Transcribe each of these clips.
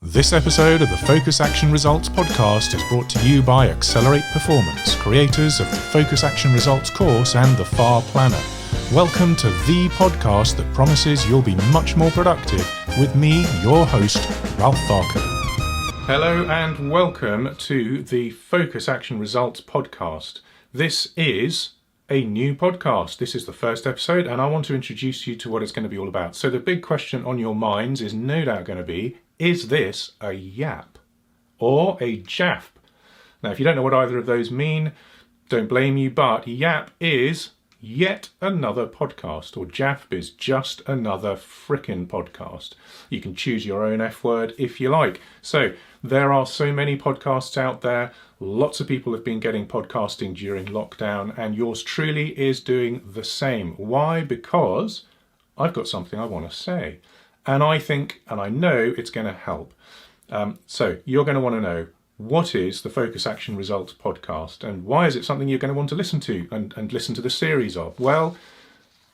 This episode of the Focus Action Results podcast is brought to you by Accelerate Performance, creators of the Focus Action Results course and the FAR Planner. Welcome to the podcast that promises you'll be much more productive with me, your host, Ralph Varcoe. Hello and welcome to the Focus Action Results podcast. This is a new podcast. This is the first episode and I want to introduce you to what it's going to be all about. So the big question on your minds is no doubt going to be, is this a yap or a JAF? Now, if you don't know what either of those mean, don't blame you, but yap is yet another podcast, or JAF is just another frickin' podcast. You can choose your own F word if you like. So there are so many podcasts out there. Lots of people have been getting podcasting during lockdown, and yours truly is doing the same. Why? Because I've got something I want to say. And I think, and I know it's going to help. So you're going to want to know, what is the Focus Action Results podcast and why is it something you're going to want to listen to and listen to the series of? Well,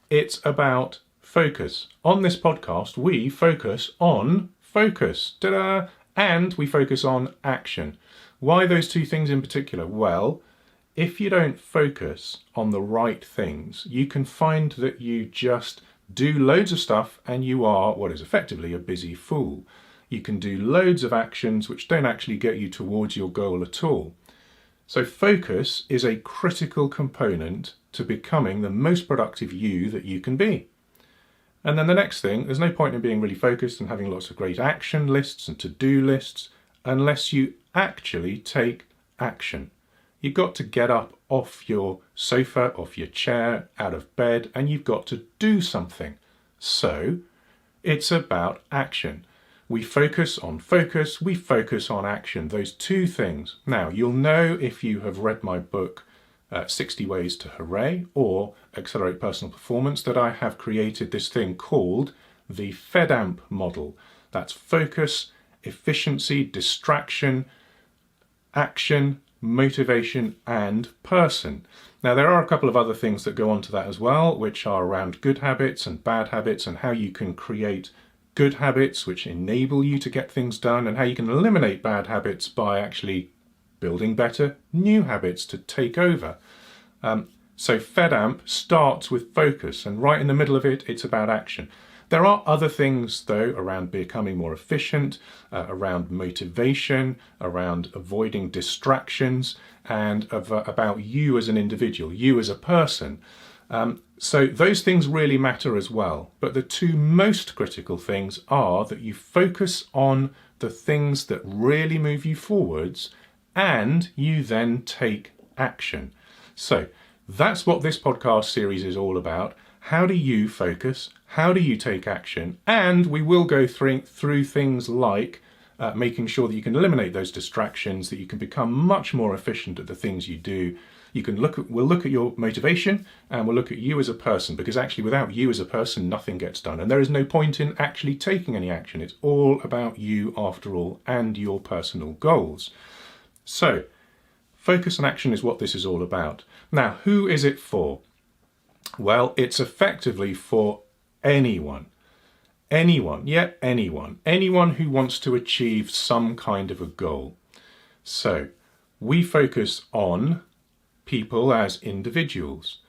it's about focus. On this podcast, we focus on focus. Ta-da! And we focus on action. Why those two things in particular? Well, if you don't focus on the right things, you can find that you just do loads of stuff and you are what is effectively a busy fool. You can do loads of actions which don't actually get you towards your goal at all. So focus is a critical component to becoming the most productive you that you can be. And then the next thing, there's no point in being really focused and having lots of great action lists and to-do lists unless you actually take action. You've got to get up off your sofa, off your chair, out of bed, and you've got to do something. So it's about action. We focus on focus, we focus on action, those two things. Now, you'll know if you have read my book, 60 Ways to Hooray, or Accelerate Personal Performance, that I have created this thing called the FEDAMP model. That's focus, efficiency, distraction, action, motivation and person. Now there are a couple of other things that go on to that as well, which are around good habits and bad habits and how you can create good habits which enable you to get things done and how you can eliminate bad habits by actually building better new habits to take over. So FEDAMP starts with focus and right in the middle of it, it's about action. There are other things, though, around becoming more efficient, around motivation, around avoiding distractions, and about you as an individual, you as a person. So those things really matter as well. But the two most critical things are that you focus on the things that really move you forwards, and you then take action. So that's what this podcast series is all about. How do you focus? How do you take action? And we will go through things like making sure that you can eliminate those distractions, that you can become much more efficient at the things you do. We'll look at your motivation and we'll look at you as a person, because actually without you as a person, nothing gets done. And there is no point in actually taking any action. It's all about you after all and your personal goals. So focus and action is what this is all about. Now, who is it for? Well, it's effectively for anyone who wants to achieve some kind of a goal. So we focus on people as individuals.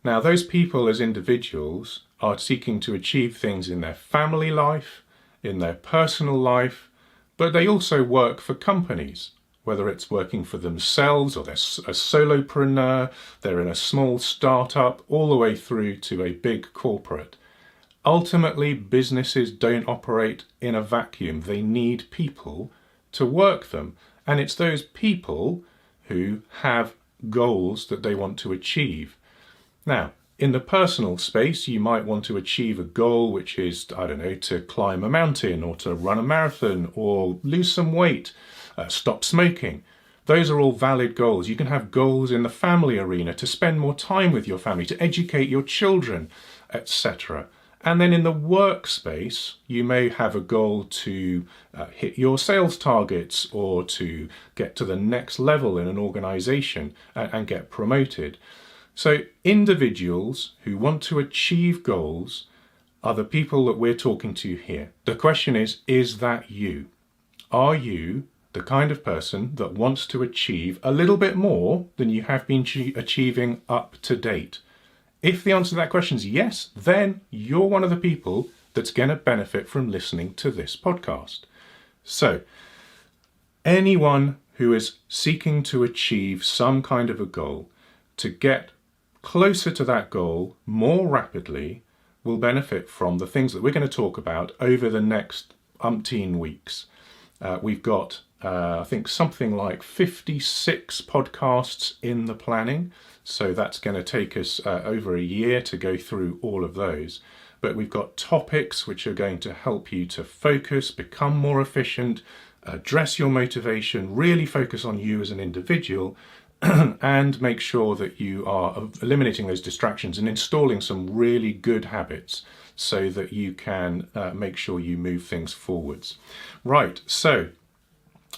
Now, those people as individuals are seeking to achieve things in their family life, in their personal life, but they also work for companies. Whether it's working for themselves or they're a solopreneur, they're in a small startup, all the way through to a big corporate. Ultimately, businesses don't operate in a vacuum. They need people to work them. And it's those people who have goals that they want to achieve. Now, in the personal space, you might want to achieve a goal which is, to climb a mountain or to run a marathon or lose some weight. Stop smoking. Those are all valid goals. You can have goals in the family arena to spend more time with your family, to educate your children, etc. And then in the workspace, you may have a goal to hit your sales targets or to get to the next level in an organization and get promoted. So individuals who want to achieve goals are the people that we're talking to here. The question is that you? Are you the kind of person that wants to achieve a little bit more than you have been achieving up to date? If the answer to that question is yes, then you're one of the people that's going to benefit from listening to this podcast. So, anyone who is seeking to achieve some kind of a goal, to get closer to that goal more rapidly, will benefit from the things that we're going to talk about over the next umpteen weeks. We've got, I think, something like 56 podcasts in the planning. So that's going to take us over a year to go through all of those. But we've got topics which are going to help you to focus, become more efficient, address your motivation, really focus on you as an individual, and make sure that you are eliminating those distractions and installing some really good habits so that you can make sure you move things forwards. Right, so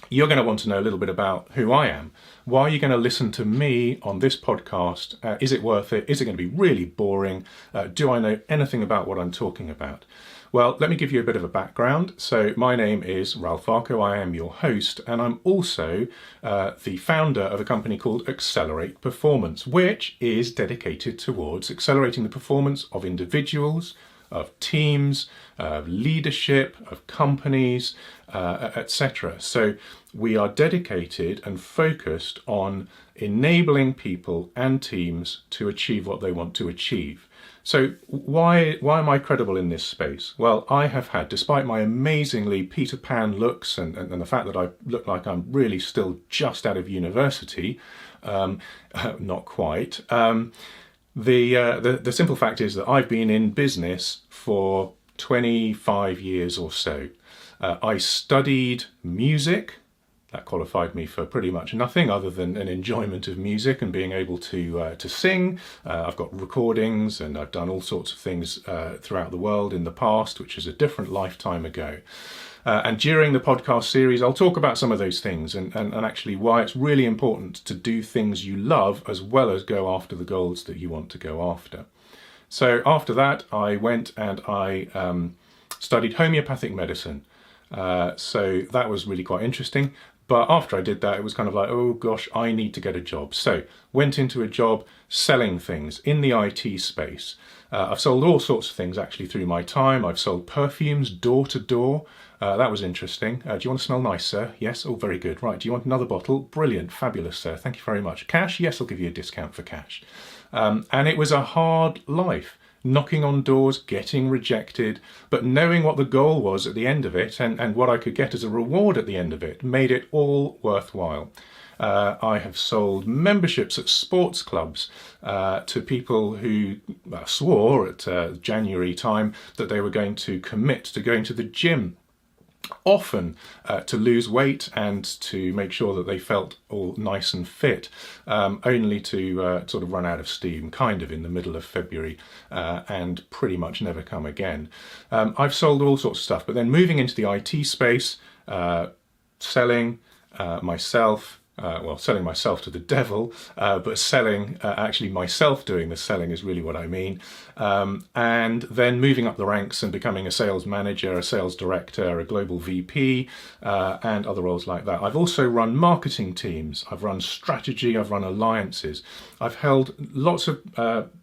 you're going to want to know a little bit about who I am. Why are you going to listen to me on this podcast? Is it worth it? Is it going to be really boring? Do I know anything about what I'm talking about? Well, let me give you a bit of a background. So my name is Ralph Varcoe. I am your host, and I'm also the founder of a company called Accelerate Performance, which is dedicated towards accelerating the performance of individuals, of teams, of leadership, of companies, etc. So we are dedicated and focused on enabling people and teams to achieve what they want to achieve. So why am I credible in this space? Well, I have had, despite my amazingly Peter Pan looks and the fact that I look like I'm really still just out of university, not quite, the simple fact is that I've been in business for 25 years or so. I studied music. That qualified me for pretty much nothing other than an enjoyment of music and being able to sing. I've got recordings and I've done all sorts of things throughout the world in the past, which is a different lifetime ago. And during the podcast series, I'll talk about some of those things and actually why it's really important to do things you love as well as go after the goals that you want to go after. So after that, I went and I studied homeopathic medicine. So that was really quite interesting. But after I did that, it was kind of like, oh gosh, I need to get a job. So went into a job selling things in the IT space. I've sold all sorts of things actually through my time. I've sold perfumes door to door. That was interesting. Do you want to smell nice, sir? Yes. Oh, very good. Right. Do you want another bottle? Brilliant. Fabulous, sir. Thank you very much. Cash? Yes, I'll give you a discount for cash. And it was a hard life. Knocking on doors, getting rejected, but knowing what the goal was at the end of it and what I could get as a reward at the end of it made it all worthwhile. I have sold memberships at sports clubs to people who swore at January time that they were going to commit to going to the gym, often to lose weight and to make sure that they felt all nice and fit, only to sort of run out of steam kind of in the middle of February and pretty much never come again. I've sold all sorts of stuff, but then moving into the IT space, selling myself, selling myself to the devil, but selling, actually myself doing the selling is really what I mean. And then moving up the ranks and becoming a sales manager, a sales director, a global VP, and other roles like that. I've also run marketing teams. I've run strategy. I've run alliances. I've held lots of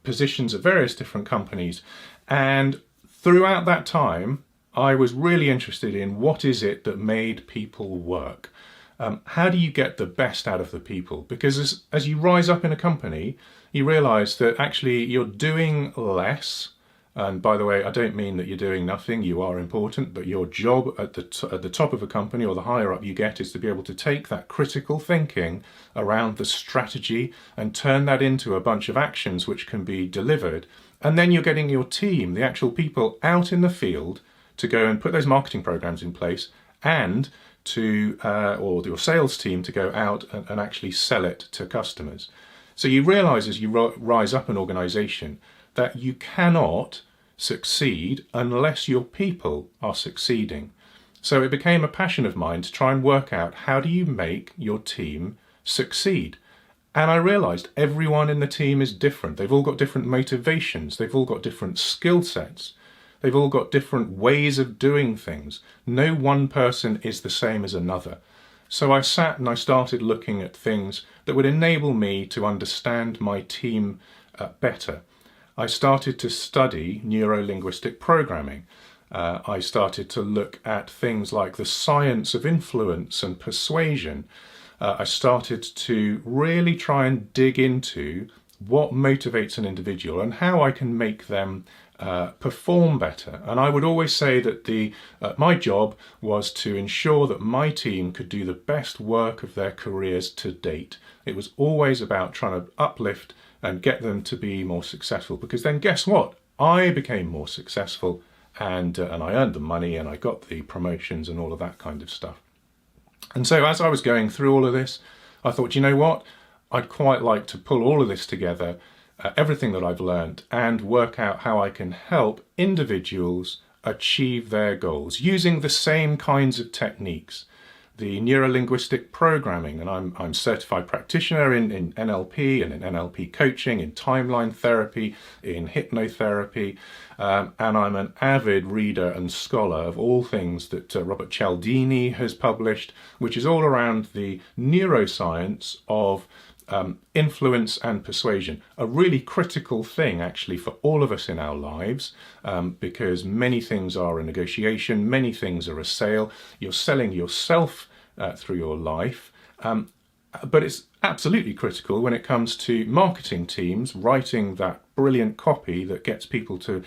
positions at various different companies. And throughout that time, I was really interested in what is it that made people work. How do you get the best out of the people? Because as you rise up in a company, you realise that actually you're doing less. And by the way, I don't mean that you're doing nothing. You are important, but your job at the top of a company or the higher up you get is to be able to take that critical thinking around the strategy and turn that into a bunch of actions which can be delivered. And then you're getting your team, the actual people out in the field to go and put those marketing programs in place and or your sales team to go out and actually sell it to customers. So you realise as you rise up an organisation that you cannot succeed unless your people are succeeding. So it became a passion of mine to try and work out how do you make your team succeed. And I realised everyone in the team is different. They've all got different motivations. They've all got different skill sets. They've all got different ways of doing things. No one person is the same as another. So I sat and I started looking at things that would enable me to understand my team better. I started to study neuro-linguistic programming. I started to look at things like the science of influence and persuasion. I started to really try and dig into what motivates an individual and how I can make them perform better. And I would always say that my job was to ensure that my team could do the best work of their careers to date. It was always about trying to uplift and get them to be more successful, because then guess what? I became more successful, and I earned the money and I got the promotions and all of that kind of stuff. And so as I was going through all of this, I thought, you know what? I'd quite like to pull all of this together, everything that I've learned, and work out how I can help individuals achieve their goals using the same kinds of techniques. The neuro-linguistic programming, and I'm certified practitioner in NLP and in NLP coaching, in timeline therapy, in hypnotherapy, and I'm an avid reader and scholar of all things that Robert Cialdini has published, which is all around the neuroscience of influence and persuasion, a really critical thing actually for all of us in our lives, because many things are a negotiation, many things are a sale. You're selling yourself through your life, but it's absolutely critical when it comes to marketing teams writing that brilliant copy that gets people to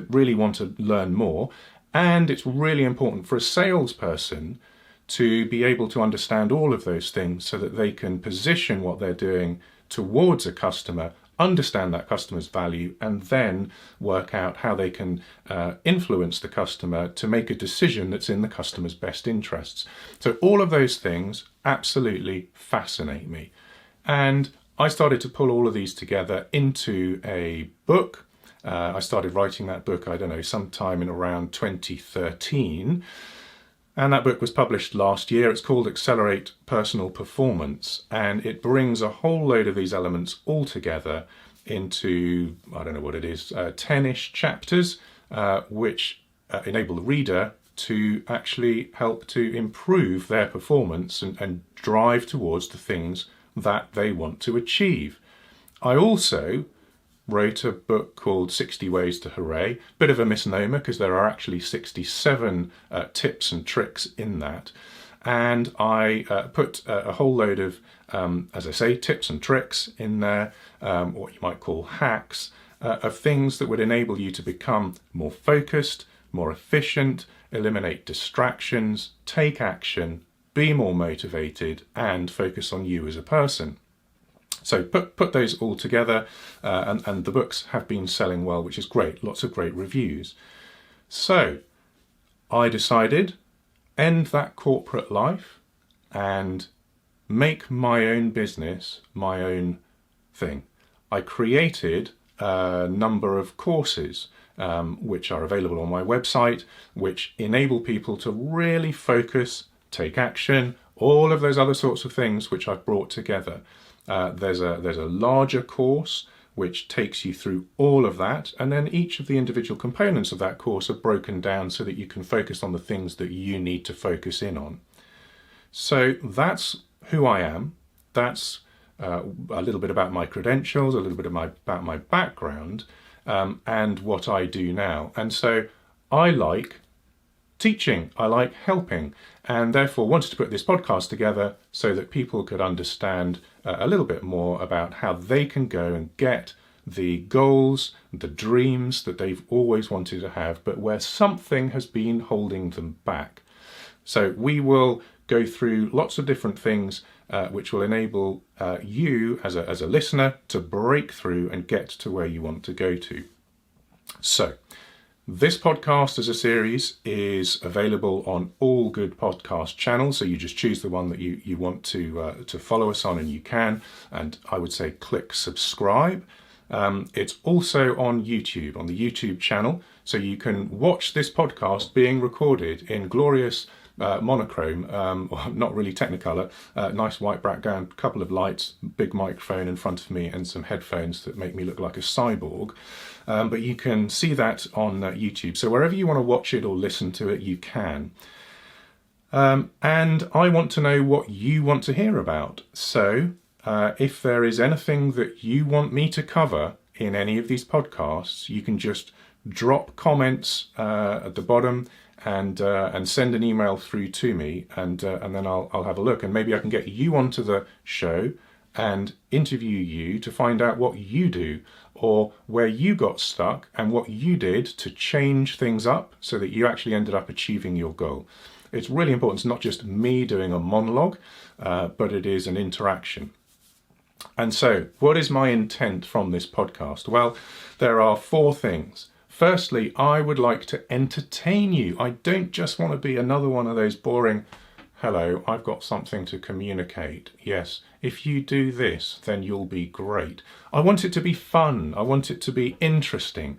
really want to learn more. And it's really important for a salesperson to be able to understand all of those things so that they can position what they're doing towards a customer, understand that customer's value, and then work out how they can influence the customer to make a decision that's in the customer's best interests. So all of those things absolutely fascinate me. And I started to pull all of these together into a book. I started writing that book, I don't know, sometime in around 2013. And that book was published last year. It's called Accelerate Personal Performance, and it brings a whole load of these elements all together into, I don't know what it is, 10-ish chapters, which enable the reader to actually help to improve their performance and drive towards the things that they want to achieve. I also wrote a book called 60 Ways to Hooray. Bit of a misnomer, because there are actually 67 tips and tricks in that. And I put a whole load of, as I say, tips and tricks in there, what you might call hacks, of things that would enable you to become more focused, more efficient, eliminate distractions, take action, be more motivated, and focus on you as a person. So put those all together, and the books have been selling well, which is great. Lots of great reviews. So I decided, end that corporate life and make my own business, my own thing. I created a number of courses which are available on my website, which enable people to really focus, take action, all of those other sorts of things which I've brought together. There's a larger course which takes you through all of that, and then each of the individual components of that course are broken down so that you can focus on the things that you need to focus in on. So that's who I am. That's a little bit about my credentials, a little bit about my background, and what I do now. And so I like teaching, I like helping, and therefore wanted to put this podcast together so that people could understand a little bit more about how they can go and get the goals, the dreams that they've always wanted to have, but where something has been holding them back. So we will go through lots of different things which will enable you as a listener to break through and get to where you want to go to. So this podcast as a series is available on all good podcast channels, so you just choose the one that you want to follow us on, and you can, and I would say click subscribe. It's also on the YouTube channel, so you can watch this podcast being recorded in glorious monochrome, not really Technicolor, nice white background, couple of lights, big microphone in front of me, and some headphones that make me look like a cyborg. But you can see that on YouTube. So wherever you want to watch it or listen to it, you can. And I want to know what you want to hear about. So if there is anything that you want me to cover in any of these podcasts, you can just drop comments at the bottom and send an email through to me, and then I'll have a look, and maybe I can get you onto the show and interview you to find out what you do, or where you got stuck and what you did to change things up so that you actually ended up achieving your goal. It's really important. It's not just me doing a monologue, but it is an interaction. And so, what is my intent from this podcast? Well, there are 4 things. Firstly, I would like to entertain you. I don't just want to be another one of those boring, hello, I've got something to communicate. Yes, if you do this, then you'll be great. I want it to be fun. I want it to be interesting.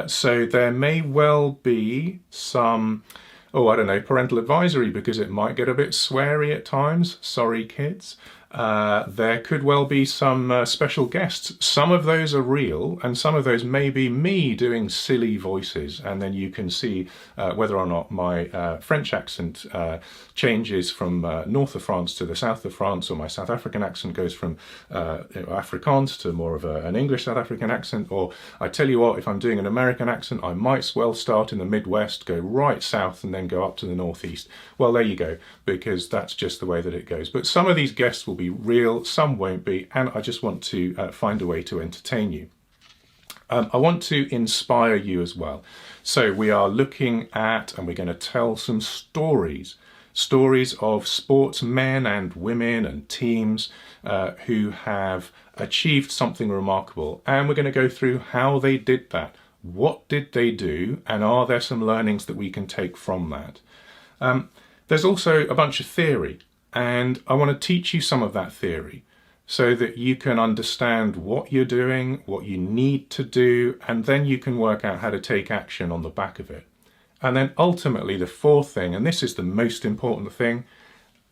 So there may well be some, parental advisory, because it might get a bit sweary at times. Sorry, kids. There could well be some special guests. Some of those are real, and some of those may be me doing silly voices, and then you can see whether or not my French accent changes from north of France to the south of France, or my South African accent goes from Afrikaans to more of an English South African accent. Or I tell you what, if I'm doing an American accent, I might as well start in the Midwest, go right south, and then go up to the northeast. Well, there you go, because that's just the way that it goes. But some of these guests will be real, some won't be, and I just want to find a way to entertain you. I want to inspire you as well. So we are looking at, and we're going to tell some stories of sportsmen and women and teams who have achieved something remarkable, and we're going to go through how they did that. What did they do, and are there some learnings that we can take from that? There's also a bunch of theory, and I want to teach you some of that theory so that you can understand what you're doing, what you need to do, and then you can work out how to take action on the back of it. And then ultimately the 4th thing, and this is the most important thing,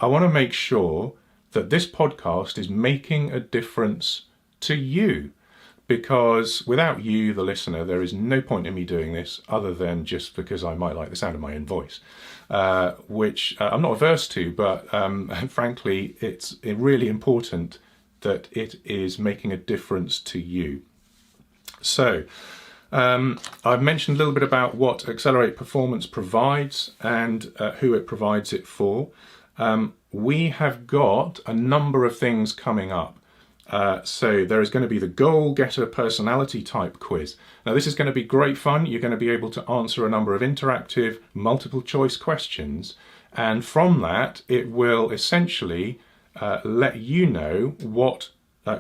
I want to make sure that this podcast is making a difference to you. Because without you, the listener, there is no point in me doing this other than just because I might like the sound of my own voice, which I'm not averse to, but frankly, it's really important that it is making a difference to you. So I've mentioned a little bit about what Accelerate Performance provides and who it provides it for. We have got a number of things coming up. So there is going to be the Goal Getter Personality Type Quiz. Now this is going to be great fun. You're going to be able to answer a number of interactive multiple choice questions, and from that it will essentially let you know what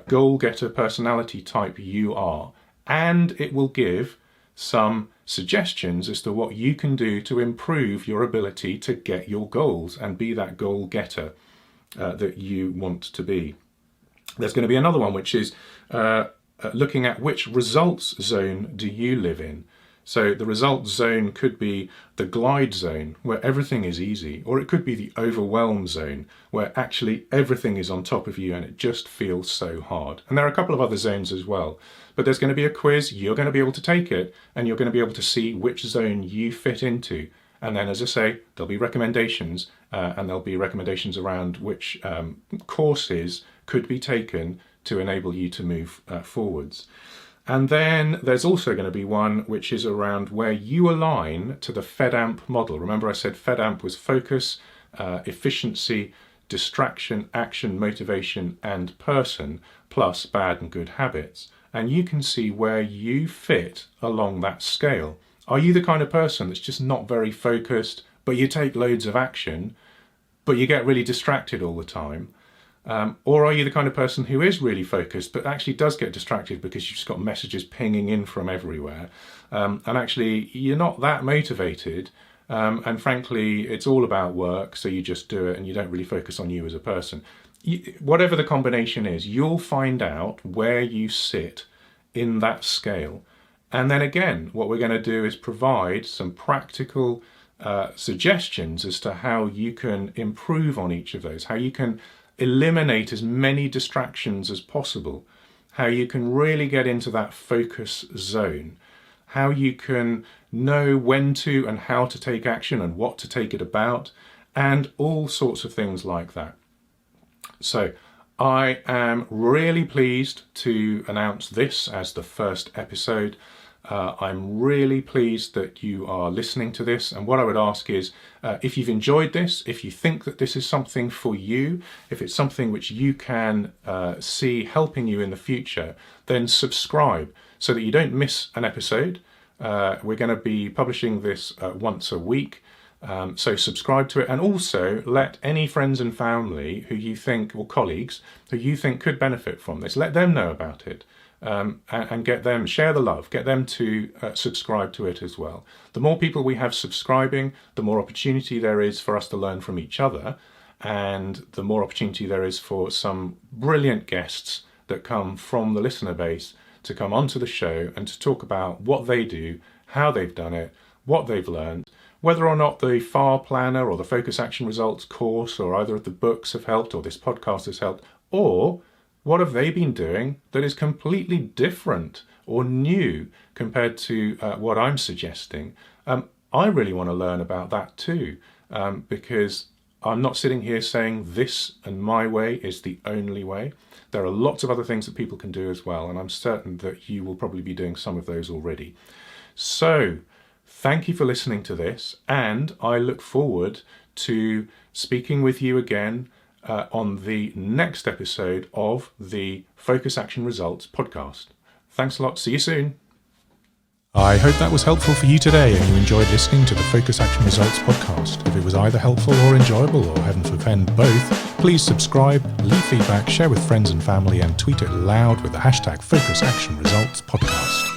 Goal Getter Personality Type you are, and it will give some suggestions as to what you can do to improve your ability to get your goals and be that goal getter that you want to be. There's going to be another one, which is looking at which results zone do you live in. So the results zone could be the glide zone, where everything is easy, or it could be the overwhelm zone, where actually everything is on top of you and it just feels so hard. And there are a couple of other zones as well. But there's going to be a quiz, you're going to be able to take it, and you're going to be able to see which zone you fit into. And then, as I say, there'll be recommendations, and there'll be recommendations around which courses could be taken to enable you to move forwards. And then there's also going to be one which is around where you align to the FEDAMP model. Remember I said FEDAMP was focus, efficiency, distraction, action, motivation, and person, plus bad and good habits. And you can see where you fit along that scale. Are you the kind of person that's just not very focused, but you take loads of action, but you get really distracted all the time? Or are you the kind of person who is really focused, but actually does get distracted because you've just got messages pinging in from everywhere? And actually, you're not that motivated. And frankly, it's all about work, so you just do it and you don't really focus on you as a person. Whatever the combination is, you'll find out where you sit in that scale. And then again, what we're going to do is provide some practical suggestions as to how you can improve on each of those, how you can eliminate as many distractions as possible, how you can really get into that focus zone, how you can know when to and how to take action and what to take it about, and all sorts of things like that. So I am really pleased to announce this as the first episode. I'm really pleased that you are listening to this, and what I would ask is if you've enjoyed this, if you think that this is something for you, if it's something which you can see helping you in the future, then subscribe so that you don't miss an episode. We're going to be publishing this once a week. So subscribe to it, and also let any friends and family who you think, or colleagues who you think could benefit from this, let them know about it, and get them, share the love, get them to subscribe to it as well. The more people we have subscribing, the more opportunity there is for us to learn from each other, and the more opportunity there is for some brilliant guests that come from the listener base to come onto the show and to talk about what they do, how they've done it, what they've learned, whether or not the FAR Planner or the Focus Action Results course or either of the books have helped or this podcast has helped, or what have they been doing that is completely different or new compared to what I'm suggesting. I really want to learn about that too, because I'm not sitting here saying this and my way is the only way. There are lots of other things that people can do as well, and I'm certain that you will probably be doing some of those already. So, thank you for listening to this, and I look forward to speaking with you again on the next episode of the Focus Action Results podcast. Thanks a lot. See you soon. I hope that was helpful for you today and you enjoyed listening to the Focus Action Results podcast. If it was either helpful or enjoyable, or heaven forbid both, please subscribe, leave feedback, share with friends and family, and tweet it loud with the hashtag Focus Action Results podcast.